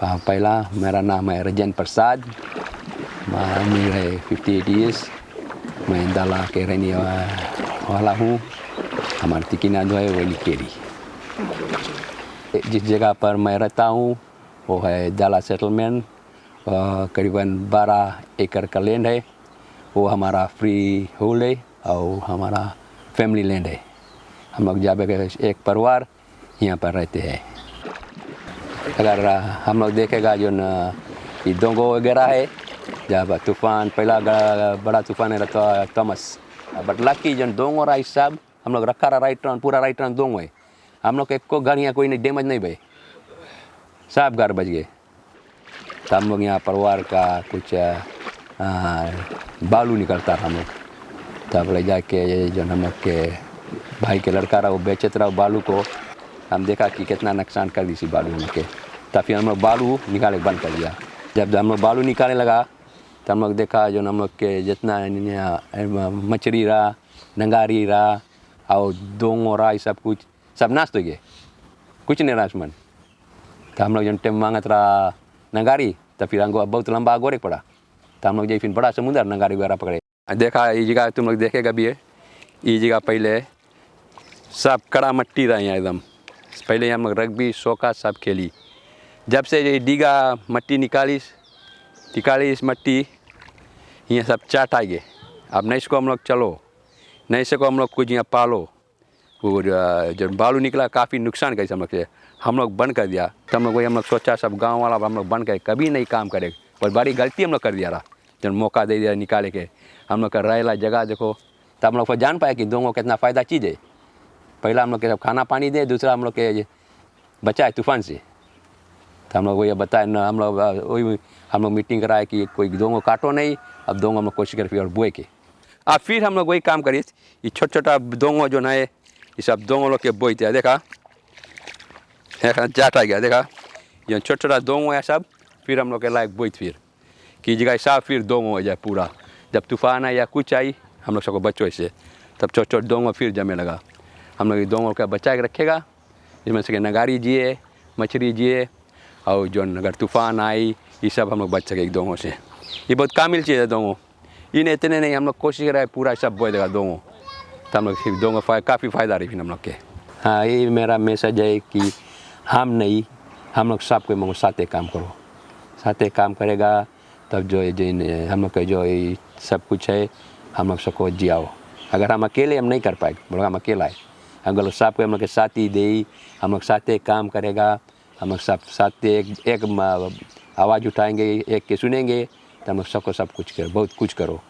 पहला मेरा नाम है रजन प्रसाद, मैं उम्र है 58 ईयर्स। मैं दाला के रहने वाला हूँ। हमारी तिकिना जो है वो लिकेरी। जिस जगह पर मैं रहता हूँ वो है दाला सेटलमेंट। करीबन 12 एकड़ का लैंड है। वो हमारा फ्री होल्ड है और हमारा फैमिली लैंड है। हम लोग जब एक परिवार यहाँ पर रहते हैं। अगर हम लोग देखेगा जो न डोंगो वगैरह है, जब तूफान पहला बड़ा तूफान है तो थॉमस, बट लकी जो डोंगो रहा सब हम लोग रखा रहा राइट टर्न, पूरा राइट टर्न डोंगो है। हम लोग एक को घर यहाँ कोई नहीं डैमेज नहीं भाई, सब घर बच गए। तो हम लोग यहाँ परिवार का कुछ बालू निकलता था हम लोग, तब ले जाके जो हम लोग के भाई के लड़का रहा वो बेचत रहा बालू को। हम देखा कि कितना नुकसान कर दी सी बालू हम लोग के, तब फिर हम लोग बालू निकाले बंद कर दिया। जब हम लोग बालू निकालने लगा तो हम लोग देखा जो हम लोग के जितना मछली रहा, नंगारी रहा और डोंगो रहा, ये सब नाश हो गए, कुछ नहीं रहा मन। तो हम लोग जब टाइम मांगत रहा नंगारी, तो फिर हमको बहुत लंबा गोरे पड़ा। तो हम लोग जो फिर बड़ा समुद्र नंगारी वगैरह पकड़े। देखा ये जगह तुम लोग देखेगा भी है, ये जगह पहले सब कड़ा मट्टी रहा यहाँ एकदम। पहले हम लोग रग्बी सोका सब खेली। जब से ये डीगा मट्टी निकाली इस मट्टी यहाँ सब चाट आ गए। अब नहीं इसको हम लोग चलो, नहीं इसको हम लोग कुछ यहाँ पालो। वो जब बालू निकला काफ़ी नुकसान कर हम लोग बंद कर दिया। तो हम लोग सोचा सब गांव वाला हम लोग बंद कर कभी नहीं काम करे, और बड़ी गलती हम लोग कर दिया रहा। जब मौका दे दिया निकाले के हम लोग का रहेला जगह देखो, तब हम लोग को जान पाए कि डोंगो कितना फ़ायदा चीज़ है। पहला हम लोग के सब खाना पानी दे, दूसरा हम लोग के बचाए तूफान से। तो हम लोग वही बताए न, हम लोग मीटिंग कराए कि कोई डोंगो काटो नहीं। अब डोंगो हम लोग कोशिश करें फिर और बोए के अब फिर हम लोग वही काम करिए। ये छोटा छोटा डोंगो जो ना है, ये सब डोंगो लोग के बोते हैं। देखा जाट आ गया, देखा ये छोटा छोटा डोंगो है सब। फिर हम लोग के लायक बोई फिर कि जगह साफ फिर डोंगो हो जाए पूरा। जब तूफान आए या कुछ आई हम लोग सबको बच्चों से, तब छोटे छोटे डोंगो फिर जमे लगा। हम लोग डोंगो का बचा के रखेगा, इसमें से नगारी जिए, मछली जिए, और जो अगर तूफान आई ये सब हम लोग बच सके डोंगो से। ये बहुत कामिल चीज़ है डोंगो। इन्हें इतने नहीं, हम लोग कोशिश कराए पूरा सब बोए देगा डोंगो। तो हम लोग फिर डोंगो काफ़ी फ़ायदा रही फिर हम लोग के। हाँ, ये मेरा मैसेज है कि हम नहीं, हम लोग सबको मगर साथ काम करो। साथ काम करेगा तब जो हम लोग का जो सब कुछ है हम लोग सबको जियाओ। अगर हम अकेले हम नहीं कर पाए, बोलो हम अकेला है। अगर लोग सबको हम लोग के साथ ही दे, हम लोग साथ काम करेगा, हम लोग सब साथ एक आवाज़ उठाएंगे, एक के सुनेंगे, तो हम लोग सबको सब कुछ करो, बहुत कुछ करो।